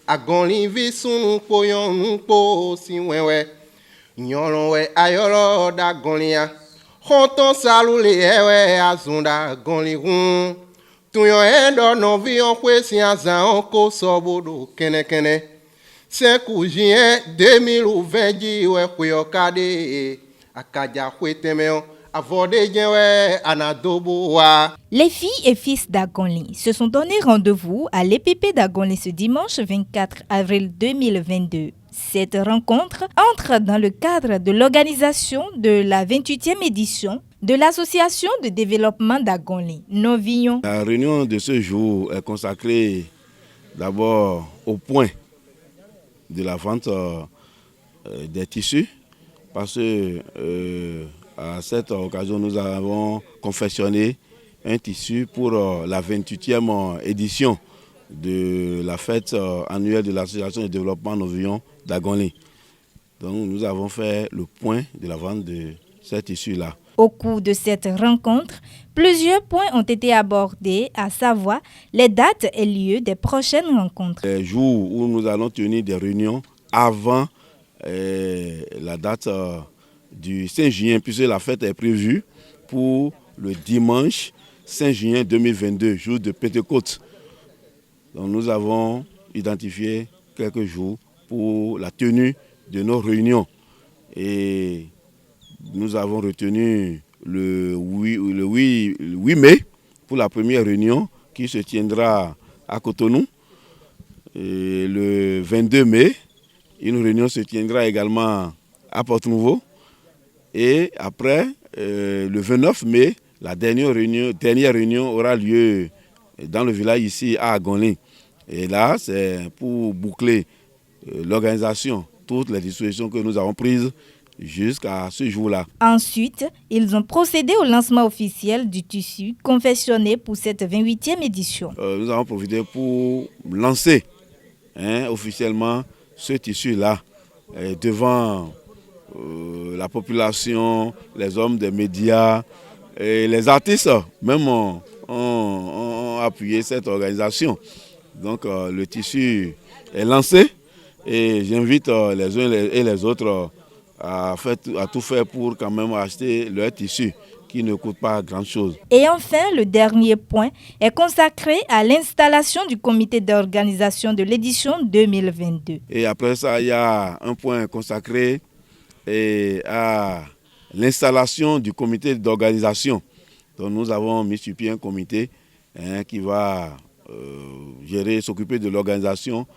Agonli vi sunu po yon po si wewe. Nyoron we ayoro da gonlia. Honton salule ewe azunda gonli hun. Tuyon endo no vi on kwe si azan onko sobodo kene kene. 5 juin 2020 we kwe okade. Akaja kwe temeon. Les filles et fils d'Agonli se sont donné rendez-vous à l'EPP d'Agonli ce dimanche 24 avril 2022. Cette rencontre entre dans le cadre de l'organisation de la 28e édition de l'Association de développement d'Agonli, Novillon. La réunion de ce jour est consacrée d'abord au point de la vente des tissus, parce que à cette occasion, nous avons confectionné un tissu pour la 28e édition de la fête annuelle de l'Association de développement Novillon d'Agonli. Donc nous avons fait le point de la vente de ce tissu-là. Au cours de cette rencontre, plusieurs points ont été abordés, à savoir les dates et lieux des prochaines rencontres. Les jours où nous allons tenir des réunions avant la date du 5 juin, puisque la fête est prévue pour le dimanche 5 juin 2022, jour de Pentecôte. Donc nous avons identifié quelques jours pour la tenue de nos réunions. Et nous avons retenu le 8 mai pour la première réunion qui se tiendra à Cotonou. Et le 22 mai, une réunion se tiendra également à Porto-Nouveau. Et après, le 29 mai, la dernière réunion aura lieu dans le village ici à Agonli. Et là, c'est pour boucler l'organisation, toutes les dispositions que nous avons prises jusqu'à ce jour-là. Ensuite, ils ont procédé au lancement officiel du tissu confectionné pour cette 28e édition. Nous avons profité pour lancer officiellement ce tissu-là devant la population, les hommes des médias et les artistes même ont appuyé cette organisation. Donc le tissu est lancé et j'invite les uns et les autres à tout faire pour quand même acheter leur tissu qui ne coûte pas grand-chose. Et enfin, le dernier point est consacré à l'installation du comité d'organisation de l'édition 2022. Et après ça, il y a un point consacré à l'installation du comité d'organisation. Donc nous avons mis sur pied un comité qui va gérer, s'occuper de l'organisation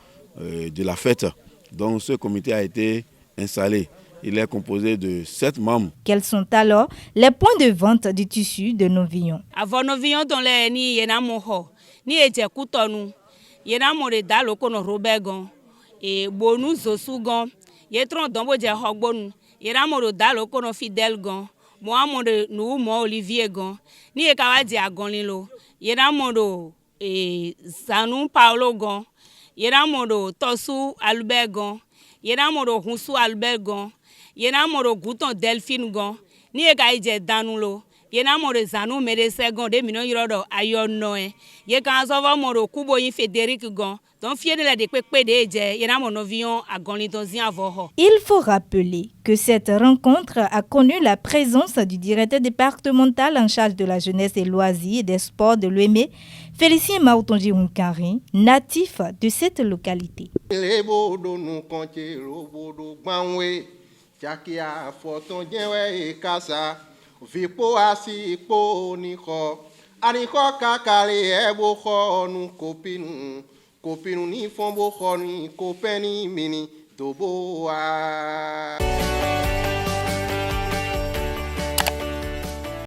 de la fête. Donc ce comité a été installé. Il est composé de 7 membres. Quels sont alors les points de vente du tissu de Novillon? Avant Novillon, dans les ni yena moho ni eje kutonu yena more dalo kono robegon et bonu zosugon yetron dombo je hogbonu yena more dalo kono fidèle gon mo amore nu mo Olivier gon ni e kawaji agonli lo yena more Zanu Paulo gon yena more Tosu Albert gon yena more Hunsu Albert gon yena more Gouton Delphine gon ni e kaije danulo yena more Zanu Medese gon de mino yorodo ayono ye kan sova more Kubo yin Frédéric gon don fiede la de pepe de je yena mo Novillon Agonli don zin avoho. Il faut rappeler que cette rencontre a connu la présence du directeur départemental en charge de la jeunesse et loisirs et des sports de l'UEME, Félicien Maoutonji Hunkari, natif de cette localité. Chakia foton jenwe e kasa vipo asi po niko aniko kakale ebo kho nu kopinu ni fombo kho ni kopeni mini dobo a